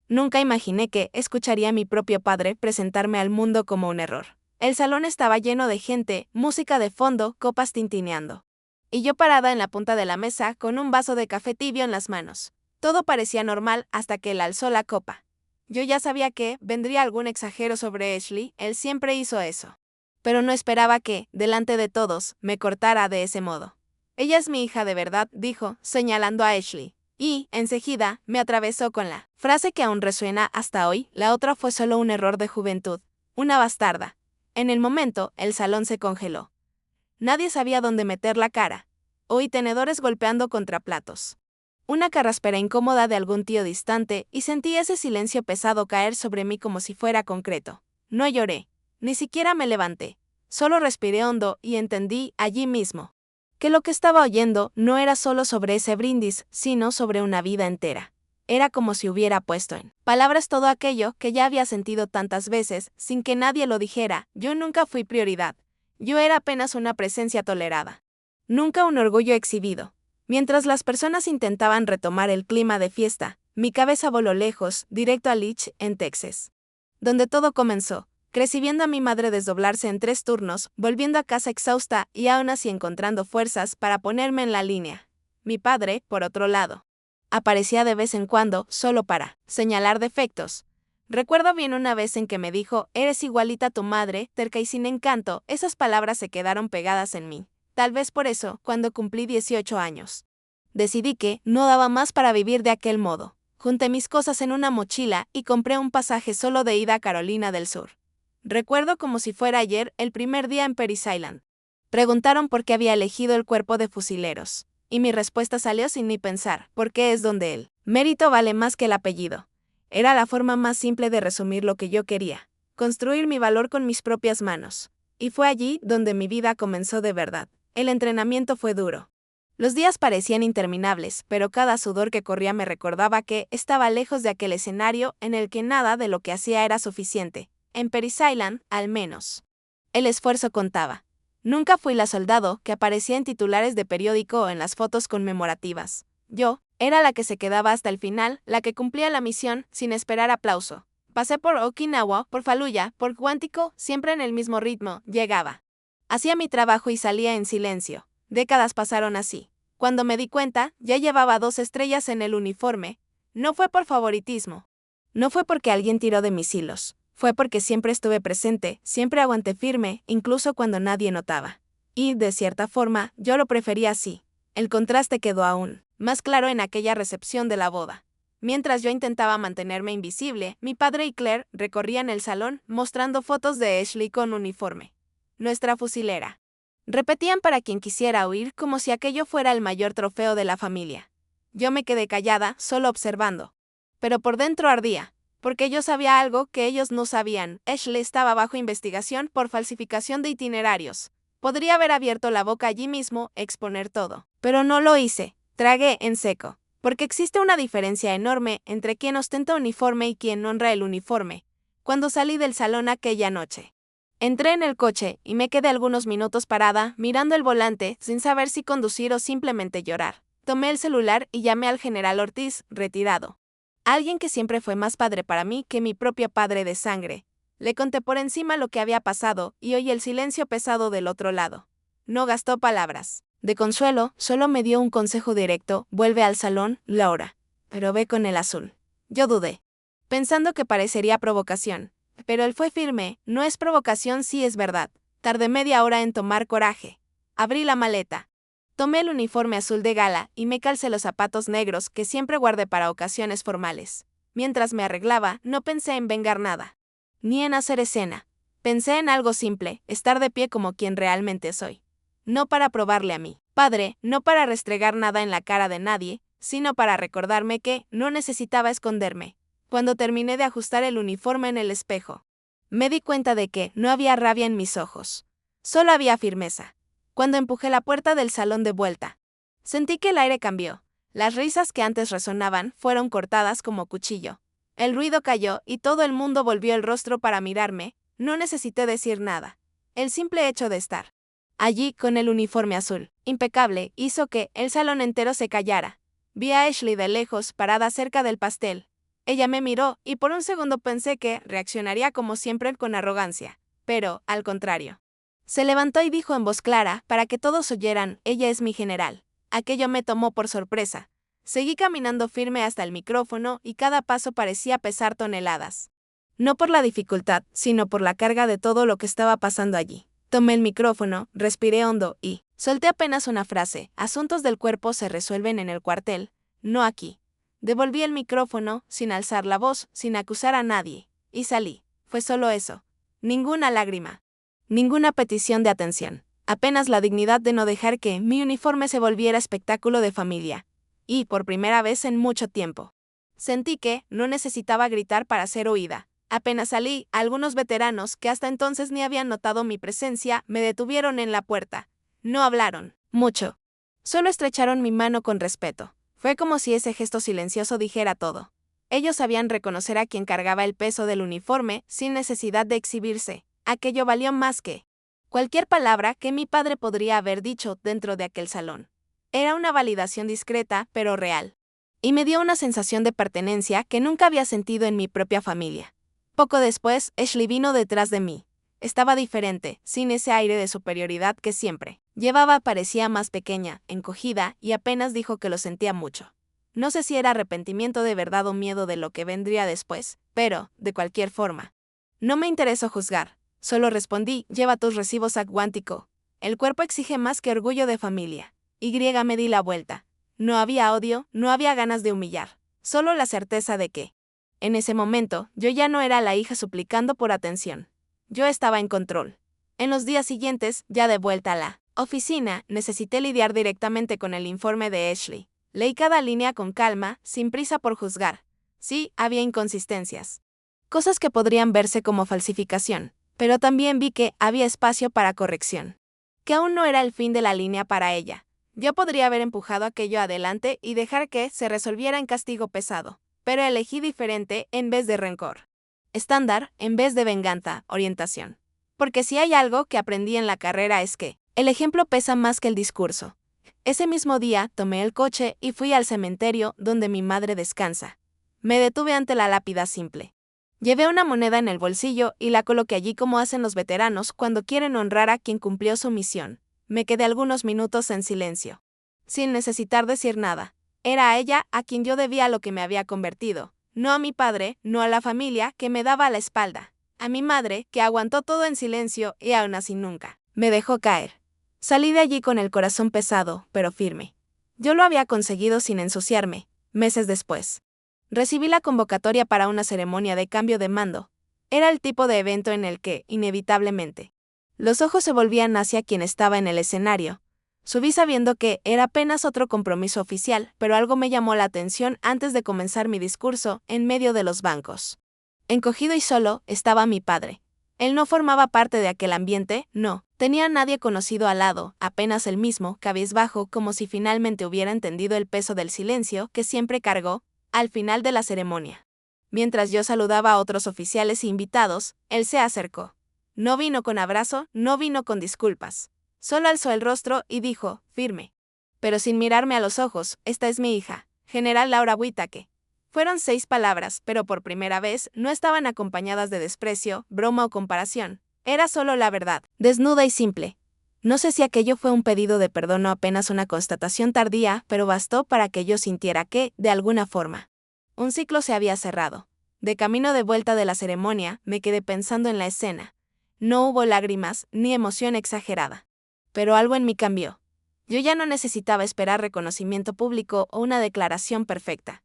Nunca imaginé que escucharía a mi propio padre presentarme al mundo como un error. El salón estaba lleno de gente, música de fondo, copas tintineando. Y yo parada en la punta de la mesa con un vaso de café tibio en las manos. Todo parecía normal hasta que él alzó la copa. Yo ya sabía que vendría algún exagero sobre Ashley, él siempre hizo eso. Pero no esperaba que, delante de todos, me cortara de ese modo. Ella es mi hija de verdad, dijo, señalando a Ashley. Y, enseguida, me atravesó con la frase que aún resuena hasta hoy, la otra fue solo un error de juventud, una bastarda. En el momento, el salón se congeló. Nadie sabía dónde meter la cara. Oí tenedores golpeando contra platos. Una carraspera incómoda de algún tío distante y sentí ese silencio pesado caer sobre mí como si fuera concreto. No lloré, ni siquiera me levanté. Solo respiré hondo y entendí, allí mismo, que lo que estaba oyendo no era solo sobre ese brindis, sino sobre una vida entera. Era como si hubiera puesto en palabras todo aquello que ya había sentido tantas veces, sin que nadie lo dijera. Yo nunca fui prioridad. Yo era apenas una presencia tolerada. Nunca un orgullo exhibido. Mientras las personas intentaban retomar el clima de fiesta, mi cabeza voló lejos, directo a Leach, en Texas, donde todo comenzó. Crecí viendo a mi madre desdoblarse en 3 turnos, volviendo a casa exhausta y aún así encontrando fuerzas para ponerme en la línea. Mi padre, por otro lado, aparecía de vez en cuando, solo para señalar defectos. Recuerdo bien una vez en que me dijo, eres igualita a tu madre, terca y sin encanto. Esas palabras se quedaron pegadas en mí. Tal vez por eso, cuando cumplí 18 años, decidí que no daba más para vivir de aquel modo. Junté mis cosas en una mochila y compré un pasaje solo de ida a Carolina del Sur. Recuerdo como si fuera ayer, el primer día en Parris Island. Preguntaron por qué había elegido el cuerpo de fusileros. Y mi respuesta salió sin ni pensar, porque es donde el mérito vale más que el apellido. Era la forma más simple de resumir lo que yo quería. Construir mi valor con mis propias manos. Y fue allí donde mi vida comenzó de verdad. El entrenamiento fue duro. Los días parecían interminables, pero cada sudor que corría me recordaba que estaba lejos de aquel escenario en el que nada de lo que hacía era suficiente. En Parris Island, al menos, el esfuerzo contaba. Nunca fui la soldado que aparecía en titulares de periódico o en las fotos conmemorativas. Yo era la que se quedaba hasta el final, la que cumplía la misión sin esperar aplauso. Pasé por Okinawa, por Fallujah, por Quantico, siempre en el mismo ritmo, llegaba. Hacía mi trabajo y salía en silencio. Décadas pasaron así. Cuando me di cuenta, ya llevaba 2 estrellas en el uniforme. No fue por favoritismo. No fue porque alguien tiró de mis hilos. Fue porque siempre estuve presente, siempre aguanté firme, incluso cuando nadie notaba. Y, de cierta forma, yo lo prefería así. El contraste quedó aún más claro en aquella recepción de la boda. Mientras yo intentaba mantenerme invisible, mi padre y Claire recorrían el salón mostrando fotos de Ashley con uniforme. Nuestra fusilera. Repetían para quien quisiera oír como si aquello fuera el mayor trofeo de la familia. Yo me quedé callada, solo observando. Pero por dentro ardía. Porque yo sabía algo que ellos no sabían. Ashley estaba bajo investigación por falsificación de itinerarios. Podría haber abierto la boca allí mismo, exponer todo. Pero no lo hice. Tragué en seco. Porque existe una diferencia enorme entre quien ostenta uniforme y quien honra el uniforme. Cuando salí del salón aquella noche, entré en el coche y me quedé algunos minutos parada, mirando el volante, sin saber si conducir o simplemente llorar. Tomé el celular y llamé al general Ortiz, retirado. Alguien que siempre fue más padre para mí que mi propio padre de sangre. Le conté por encima lo que había pasado y oí el silencio pesado del otro lado. No gastó palabras. De consuelo, solo me dio un consejo directo: vuelve al salón, Laura. Pero ve con el azul. Yo dudé, pensando que parecería provocación. Pero él fue firme: no es provocación si es verdad. Tardé media hora en tomar coraje. Abrí la maleta. Tomé el uniforme azul de gala y me calcé los zapatos negros que siempre guardé para ocasiones formales. Mientras me arreglaba, no pensé en vengar nada, ni en hacer escena. Pensé en algo simple: estar de pie como quien realmente soy. No para probarle a mi padre, no para restregar nada en la cara de nadie, sino para recordarme que no necesitaba esconderme. Cuando terminé de ajustar el uniforme en el espejo, me di cuenta de que no había rabia en mis ojos. Solo había firmeza. Cuando empujé la puerta del salón de vuelta, sentí que el aire cambió. Las risas que antes resonaban fueron cortadas como cuchillo. El ruido cayó y todo el mundo volvió el rostro para mirarme. No necesité decir nada. El simple hecho de estar allí con el uniforme azul, impecable, hizo que el salón entero se callara. Vi a Ashley de lejos, parada cerca del pastel. Ella me miró y por un segundo pensé que reaccionaría como siempre con arrogancia, pero, al contrario. Se levantó y dijo en voz clara, para que todos oyeran, ella es mi general. Aquello me tomó por sorpresa. Seguí caminando firme hasta el micrófono y cada paso parecía pesar toneladas. No por la dificultad, sino por la carga de todo lo que estaba pasando allí. Tomé el micrófono, respiré hondo y solté apenas una frase: asuntos del cuerpo se resuelven en el cuartel, no aquí. Devolví el micrófono, sin alzar la voz, sin acusar a nadie, y salí. Fue solo eso. Ninguna lágrima. Ninguna petición de atención. Apenas la dignidad de no dejar que mi uniforme se volviera espectáculo de familia. Y, por primera vez en mucho tiempo, sentí que no necesitaba gritar para ser oída. Apenas salí, algunos veteranos, que hasta entonces ni habían notado mi presencia, me detuvieron en la puerta. No hablaron mucho. Solo estrecharon mi mano con respeto. Fue como si ese gesto silencioso dijera todo. Ellos sabían reconocer a quien cargaba el peso del uniforme sin necesidad de exhibirse. Aquello valió más que cualquier palabra que mi padre podría haber dicho dentro de aquel salón. Era una validación discreta, pero real. Y me dio una sensación de pertenencia que nunca había sentido en mi propia familia. Poco después, Ashley vino detrás de mí. Estaba diferente, sin ese aire de superioridad que siempre llevaba. Parecía más pequeña, encogida, y apenas dijo que lo sentía mucho. No sé si era arrepentimiento de verdad o miedo de lo que vendría después, pero, de cualquier forma, no me interesó juzgar. Solo respondí: lleva tus recibos a Guántico. El cuerpo exige más que orgullo de familia. Me di la vuelta. No había odio, no había ganas de humillar. Solo la certeza de que, en ese momento, yo ya no era la hija suplicando por atención. Yo estaba en control. En los días siguientes, ya de vuelta a la oficina, necesité lidiar directamente con el informe de Ashley. Leí cada línea con calma, sin prisa por juzgar. Sí, había inconsistencias. Cosas que podrían verse como falsificación. Pero también vi que había espacio para corrección. Que aún no era el fin de la línea para ella. Yo podría haber empujado aquello adelante y dejar que se resolviera en castigo pesado. Pero elegí diferente en vez de rencor. Estándar en vez de venganza, orientación. Porque si hay algo que aprendí en la carrera es que el ejemplo pesa más que el discurso. Ese mismo día tomé el coche y fui al cementerio donde mi madre descansa. Me detuve ante la lápida simple. Llevé una moneda en el bolsillo y la coloqué allí como hacen los veteranos cuando quieren honrar a quien cumplió su misión. Me quedé algunos minutos en silencio. Sin necesitar decir nada. Era a ella a quien yo debía lo que me había convertido. No a mi padre, no a la familia que me daba la espalda. A mi madre, que aguantó todo en silencio y aún así nunca me dejó caer. Salí de allí con el corazón pesado, pero firme. Yo lo había conseguido sin ensuciarme. Meses después, recibí la convocatoria para una ceremonia de cambio de mando. Era el tipo de evento en el que, inevitablemente, los ojos se volvían hacia quien estaba en el escenario. Subí sabiendo que era apenas otro compromiso oficial, pero algo me llamó la atención antes de comenzar mi discurso, en medio de los bancos. Encogido y solo, estaba mi padre. Él no formaba parte de aquel ambiente, no. Tenía a nadie conocido al lado, apenas él mismo, cabizbajo, como si finalmente hubiera entendido el peso del silencio que siempre cargó al final de la ceremonia. Mientras yo saludaba a otros oficiales e invitados, él se acercó. No vino con abrazo, no vino con disculpas. Solo alzó el rostro y dijo, firme, pero sin mirarme a los ojos: esta es mi hija, General Laura Whittaker. Fueron 6 palabras, pero por primera vez no estaban acompañadas de desprecio, broma o comparación. Era solo la verdad, desnuda y simple. No sé si aquello fue un pedido de perdón o apenas una constatación tardía, pero bastó para que yo sintiera que, de alguna forma, un ciclo se había cerrado. De camino de vuelta de la ceremonia, me quedé pensando en la escena. No hubo lágrimas, ni emoción exagerada. Pero algo en mí cambió. Yo ya no necesitaba esperar reconocimiento público o una declaración perfecta.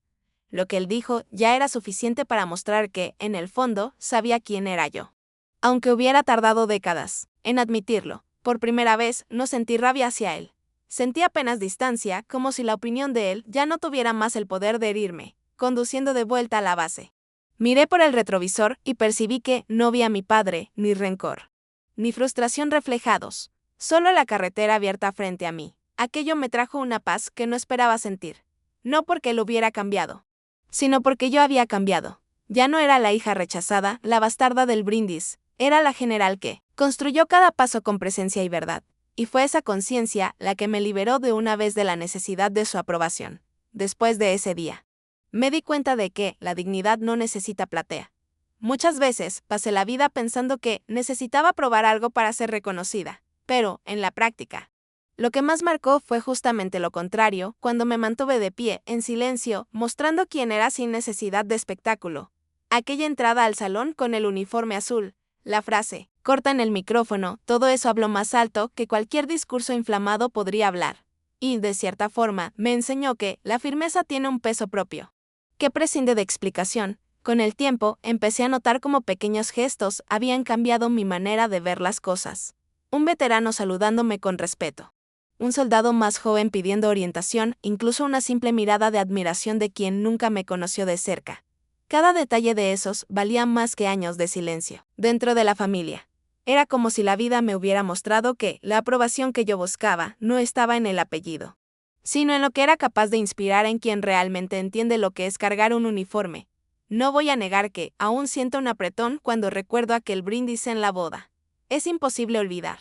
Lo que él dijo ya era suficiente para mostrar que, en el fondo, sabía quién era yo. Aunque hubiera tardado décadas en admitirlo, por primera vez no sentí rabia hacia él. Sentí apenas distancia, como si la opinión de él ya no tuviera más el poder de herirme, conduciendo de vuelta a la base. Miré por el retrovisor y percibí que no vi a mi padre, ni rencor, ni frustración reflejados, solo la carretera abierta frente a mí. Aquello me trajo una paz que no esperaba sentir. No porque él hubiera cambiado, sino porque yo había cambiado. Ya no era la hija rechazada, la bastarda del brindis, era la general que construyó cada paso con presencia y verdad. Y fue esa conciencia la que me liberó de una vez de la necesidad de su aprobación. Después de ese día, Me di cuenta de que la dignidad no necesita platea. Muchas veces pasé la vida pensando que necesitaba probar algo para ser reconocida, pero, en la práctica, lo que más marcó fue justamente lo contrario, cuando me mantuve de pie, en silencio, mostrando quién era sin necesidad de espectáculo. Aquella entrada al salón con el uniforme azul, la frase, corta en el micrófono, todo eso habló más alto que cualquier discurso inflamado podría hablar. Y, de cierta forma, me enseñó que la firmeza tiene un peso propio, que prescinde de explicación. Con el tiempo, empecé a notar cómo pequeños gestos habían cambiado mi manera de ver las cosas. Un veterano saludándome con respeto. Un soldado más joven pidiendo orientación, incluso una simple mirada de admiración de quien nunca me conoció de cerca. Cada detalle de esos valía más que años de silencio. Dentro de la familia, era como si la vida me hubiera mostrado que la aprobación que yo buscaba no estaba en el apellido, sino en lo que era capaz de inspirar en quien realmente entiende lo que es cargar un uniforme. No voy a negar que aún siento un apretón cuando recuerdo aquel brindis en la boda. Es imposible olvidar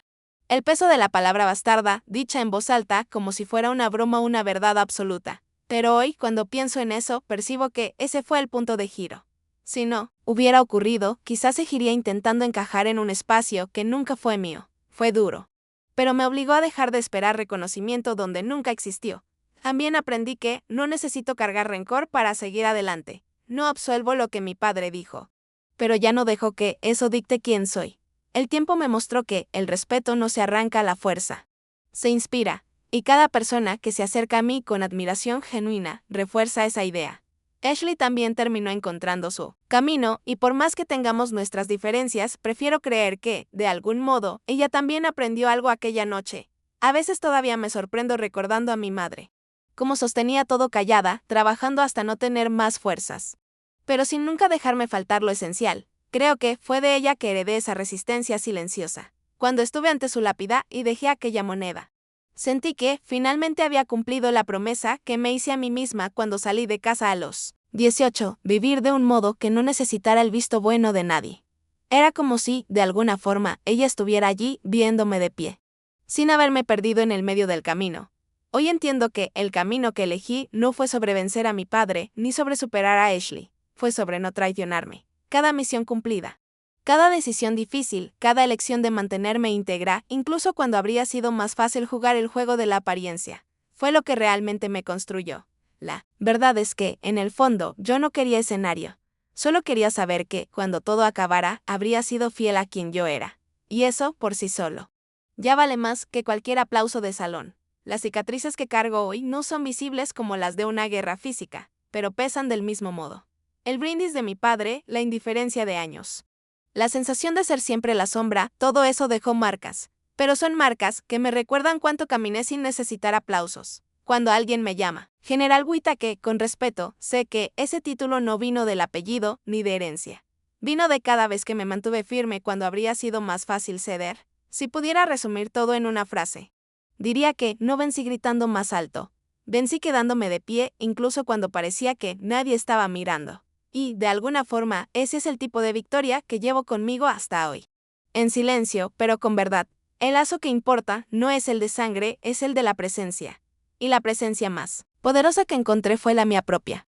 el peso de la palabra bastarda, dicha en voz alta como si fuera una broma o una verdad absoluta. Pero hoy, cuando pienso en eso, percibo que ese fue el punto de giro. Si no hubiera ocurrido, quizás seguiría intentando encajar en un espacio que nunca fue mío. Fue duro, pero me obligó a dejar de esperar reconocimiento donde nunca existió. También aprendí que no necesito cargar rencor para seguir adelante. No absuelvo lo que mi padre dijo, pero ya no dejo que eso dicte quién soy. El tiempo me mostró que el respeto no se arranca a la fuerza, se inspira, y cada persona que se acerca a mí con admiración genuina refuerza esa idea. Ashley también terminó encontrando su camino, y por más que tengamos nuestras diferencias, prefiero creer que, de algún modo, ella también aprendió algo aquella noche. A veces todavía me sorprendo recordando a mi madre, cómo sostenía todo callada, trabajando hasta no tener más fuerzas, pero sin nunca dejarme faltar lo esencial. Creo que fue de ella que heredé esa resistencia silenciosa. Cuando estuve ante su lápida y dejé aquella moneda, sentí que, finalmente había cumplido la promesa que me hice a mí misma cuando salí de casa a los 18, vivir de un modo que no necesitara el visto bueno de nadie. Era como si, de alguna forma, ella estuviera allí, viéndome de pie, sin haberme perdido en el medio del camino. Hoy entiendo que el camino que elegí no fue sobre vencer a mi padre, ni sobre superar a Ashley, fue sobre no traicionarme. Cada misión cumplida, cada decisión difícil, cada elección de mantenerme íntegra, incluso cuando habría sido más fácil jugar el juego de la apariencia, fue lo que realmente me construyó. La verdad es que, en el fondo, yo no quería escenario. Solo quería saber que, cuando todo acabara, habría sido fiel a quien yo era. Y eso, por sí solo, ya vale más que cualquier aplauso de salón. Las cicatrices que cargo hoy no son visibles como las de una guerra física, pero pesan del mismo modo. El brindis de mi padre, la indiferencia de años, la sensación de ser siempre la sombra, todo eso dejó marcas. Pero son marcas que me recuerdan cuánto caminé sin necesitar aplausos. Cuando alguien me llama General Whittaker, con respeto, sé que ese título no vino del apellido ni de herencia. Vino de cada vez que me mantuve firme cuando habría sido más fácil ceder. Si pudiera resumir todo en una frase, diría que no vencí gritando más alto. Vencí quedándome de pie incluso cuando parecía que nadie estaba mirando. Y, de alguna forma, ese es el tipo de victoria que llevo conmigo hasta hoy. En silencio, pero con verdad. El lazo que importa no es el de sangre, es el de la presencia. Y la presencia más poderosa que encontré fue la mía propia.